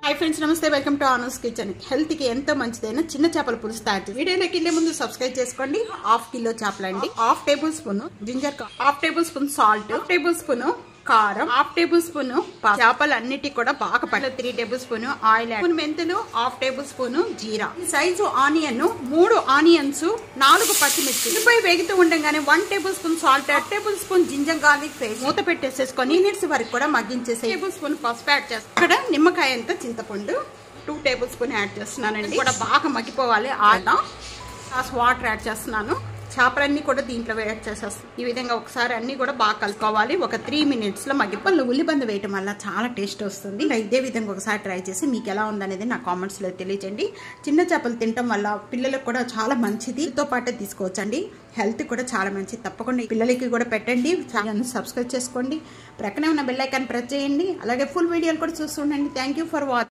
hi friends नमस्ते welcome to आनूस kitchen health की एंतो मंचिदैना चिन्न చేపల పులుసు తయారు వీడియోలోకి వెళ్ళే ముందు సబ్స్క్రైబ్ చేసుకోండి హాఫ్ కిలో చేపలండి half tablespoon ginger half tablespoon salt half tablespoon కారం హాఫ్ టేబుల్ స్పూన్ చేపలన్నిటి కూడా బాగా పట్ల 3 టేబుల్ స్పూన్ ఆయిల్ స్పూన్ మెంతులు హాఫ్ టేబుల్ స్పూన్ జీరా సైజు ఆనియన్ 3 ఆనియన్స్ 4 పచ్చిమిర్చి ఉల్లిపై వేగుతూ ఉండగానే 1 tablespoon salt 1 tablespoon ginger garlic paste మూత పెట్టేసేసుకొని మినిట్స్ వరకు కూడా మగ్గించేసి టేబుల్ స్పూన్ పసుపు యాడ్ చేస్తాను ఇక్కడ నిమ్మకాయ అంత చింతపండు 2 టేబుల్ స్పూన్ యాడ్ చేస్తున్నానండి కూడా బాగా మగ్గిపోవాలి ఆయిల్ వాటర్ యాడ్ చేస్తున్నాను చేపలన్నీ కూడా దీంట్లో యాడ్ చేసేస్తాం ఈ విధంగా ఒకసారి అన్ని కూడా బాగా కలుపుకోవాలి ఒక 3 మినిట్స్ లో మగ్గిపోవాలి ఉల్లిబంద వేయటం వల్ల చాలా టేస్ట్ వస్తుంది ఇదే విధంగా ఒకసారి ట్రై చేసి మీకు ఎలా ఉందనేది నా కామెంట్స్ లో తెలియజేయండి చిన్న చేపలు తినటం వల్ల పిల్లలకు కూడా చాలా మంచిది తో పాటే తీసుకోవచ్చండి హెల్త్ కూడా చాలా మంచిది తప్పకుండా పిల్లలకి కూడా పెట్టండి ఛానల్ సబ్స్క్రైబ్ చేసుకోండి ప్రక్కనే ఉన్న బెల్ ఐకాన్ ప్రెస్ చేయండి అలాగే ఫుల్ వీడియోలు కూడా చూస్తుండండి థాంక్యూ ఫర్ వాచింగ్